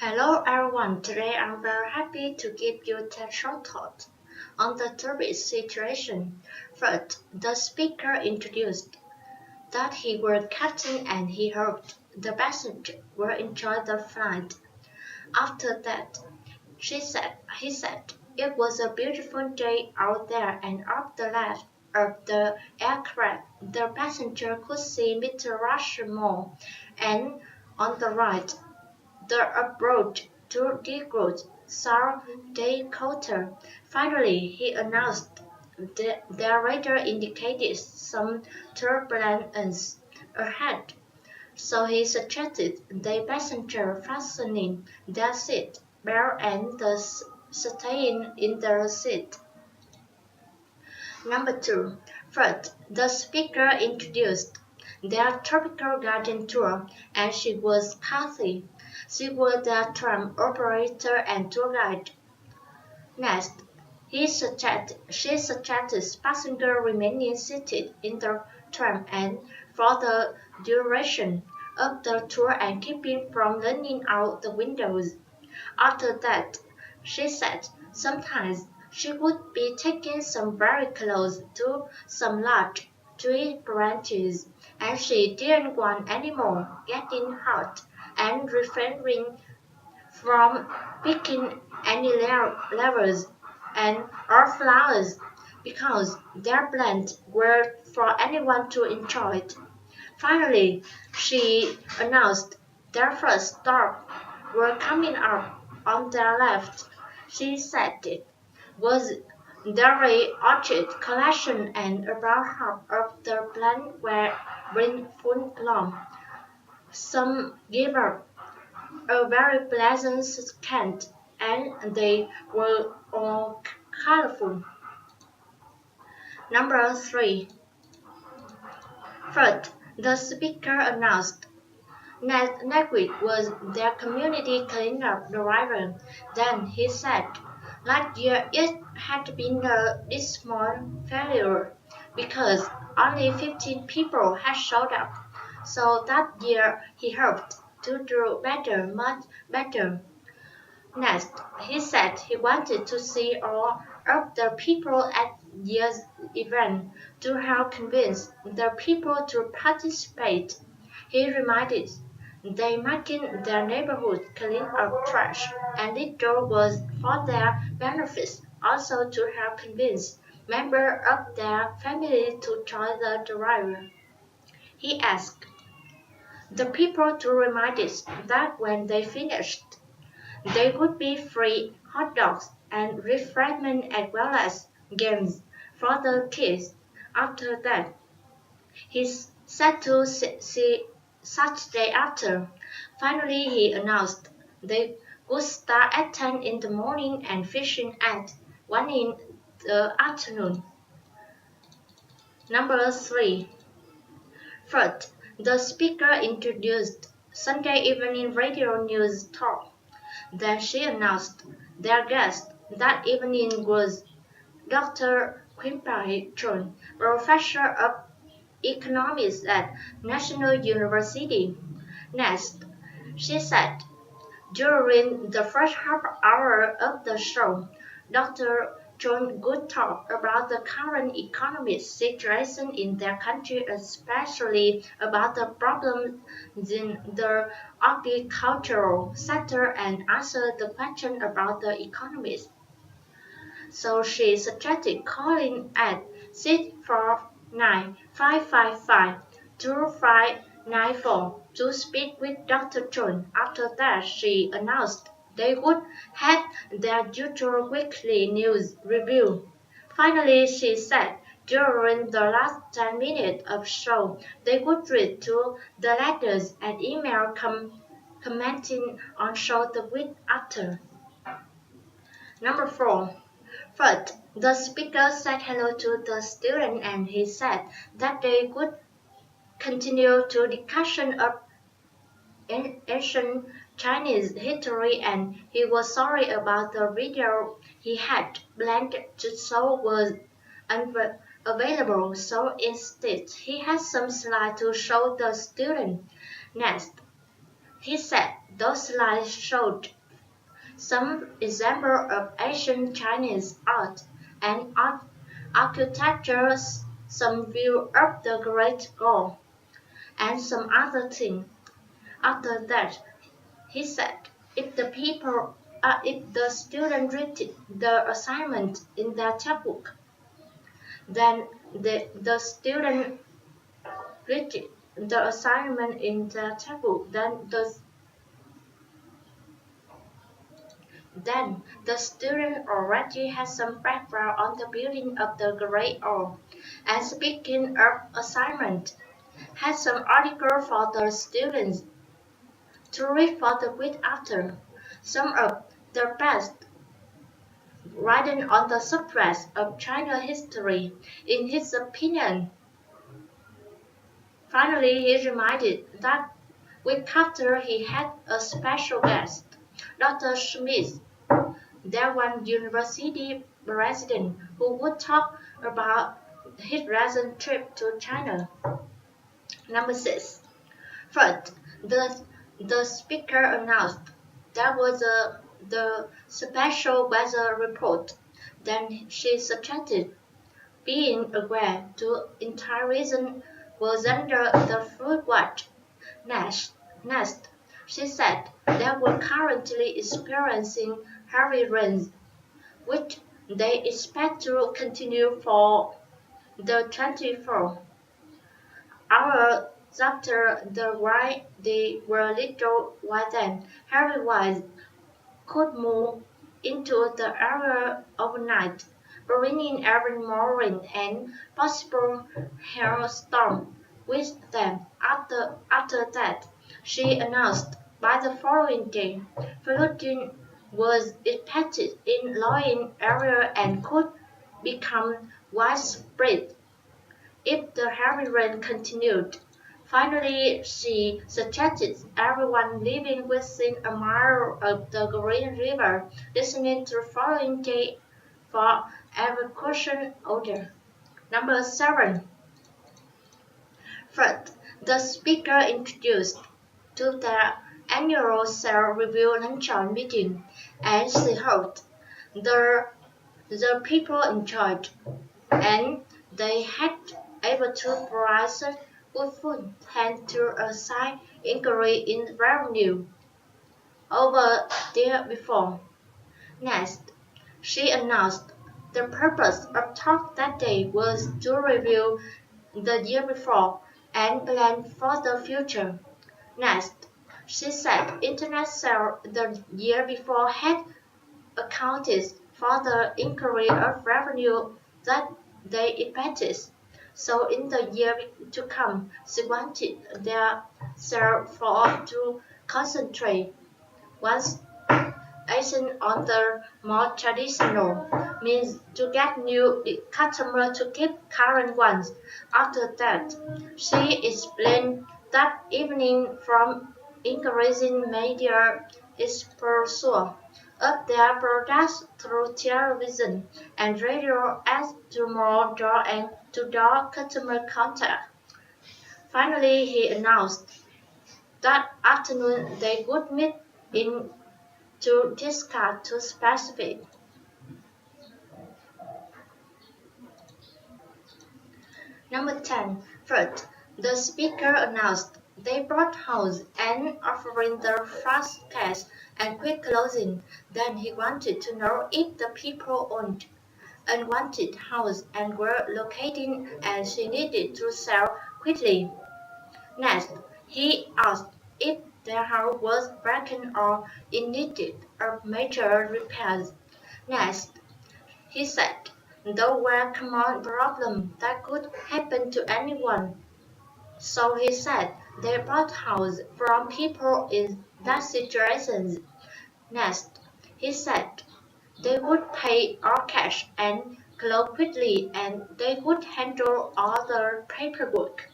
Hello everyone, today I'm very happy to give you 10 short thoughts on the turbid situation. First, the speaker introduced that he was captain and he hoped the passengers will enjoy the flight. After that, he said, it was a beautiful day out there and up the left of the aircraft the passenger could see Mr. Rushmore and on the right the approach to Degroot, South Dakota. Finally, he announced that their radar indicated some turbulence ahead, so he suggested the passenger fastening their seat belt and thus staying in their seat. Number two, first, the speaker introduced their tropical garden tour, and she was Kathy. She was their tram operator and tour guide. Next, she suggested passengers remaining seated in the tram and for the duration of the tour and keeping from leaning out the windows. After that, she said sometimes she would be taking some very close to some large tree branches, and she didn't want any more getting hurt and refraining from picking any flowers and or flowers because their plants were for anyone to enjoy. Finally, she announced their first stop were coming up on their left. She said it was Dairy Orchid collection and about half of the plants were in full bloom. Some gave up a very pleasant scent and they were all colorful. Number three. First, the speaker announced next week was their community cleanup drive. Then he said, last year it had been a dismal failure because only 15 people had showed up. So that year he hoped to do better, much better. Next, he said he wanted to see all of the people at year's event to help convince the people to participate. He reminded they making their neighborhood clean up trash, and it was for their benefits also to help convince members of their family to join the drive. He asked the people to remind us that when they finished, they would be free hot dogs and refreshments as well as games for the kids. After that, he said to see Saturday after. Finally, he announced they would start at 10 in the morning and fishing at 1 in the afternoon. Number 3. First, the speaker introduced Sunday evening radio news talk. Then she announced their guest that evening was Dr. Quimpai Chun, professor of economics at National University. Next, she said, during the first half hour of the show, Dr. John would talk about the current economic situation in their country, especially about the problems in the agricultural sector and answer the question about the economy. So she suggested calling at 649-555-2594 to speak with Dr. Chun. After that, she announced they would have their usual weekly news review. Finally, she said during the last 10 minutes of show, they would read to the letters and email commenting on show the week after. Number 4. First, the speaker said hello to the students and he said that they would continue to discussion of ancient Chinese history and he was sorry about the video he had planned to show was unavailable, so instead he had some slides to show the students. Next, He said those slides showed some example of ancient Chinese art and architecture, some view of the Great Wall, and some other thing. After that, he said, if the student read the assignment in their textbook, then the student read the assignment in their textbook, then the student already has some background on the building of the Great Wall. And speaking of assignment, has some article for the students to read for the week after. Some of the best written on the subject of China history, in his opinion. Finally, he reminded that week after he had a special guest, Dr. Schmidt, their one university president, who would talk about his recent trip to China. Number 6. First, the speaker announced there was the special weather report. Then she suggested being aware the entire region was under the flood watch. Next, she said they were currently experiencing heavy rains, which they expect to continue for the 24 hours after the rain. They were little while then. Heavy winds could move into the area overnight, bringing every more rain and possible hailstorm with them. After that, she announced by the following day, flooding was expected in low-lying areas and could become widespread if the heavy rain continued. Finally, she suggested everyone living within a mile of the Green River listening to the following day for evacuation order. Number 7. First, the speaker introduced to their annual sales review luncheon meeting, and she hoped the people enjoyed, and they had able to provide good food thanks to a slight increase in revenue over the year before. Next, she announced the purpose of talk that day was to review the year before and plan for the future. Next, she said internet sales the year before had accounted for the increase of revenue that they expected. So in the year to come, she wanted their sales force to concentrate once again on the more traditional means to get new customers to keep current ones. After that, she explained that evening from increasing media exposure of their products through television and radio as to more door and to door customer contact. Finally, he announced that afternoon they would meet in to discuss two specific. Number 10. First, the speaker announced they brought house and offering the fast cash and quick closing. Then he wanted to know if the people owned unwanted house and were located and she needed to sell quickly. Next, he asked if their house was broken or in needed of major repairs. Next, he said, those were common problems that could happen to anyone. So he said they bought houses from people in that situation. Next, he said they would pay all cash and close quickly and they would handle all the paperwork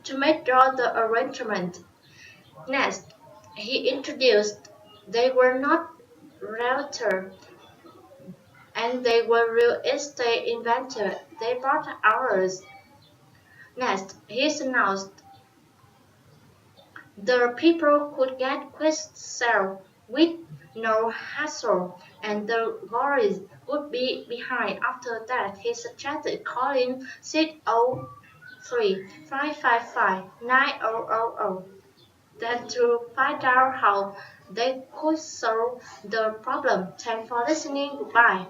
to make all the arrangement. Next, he introduced they were not realtor and they were real estate inventors. They bought ours. Next, he announced The people could get quick sale with no hassle, and the gorillas would be behind. After that, he suggested calling 603-555-9000 then to find out how they could solve the problem. Thanks for listening. Goodbye.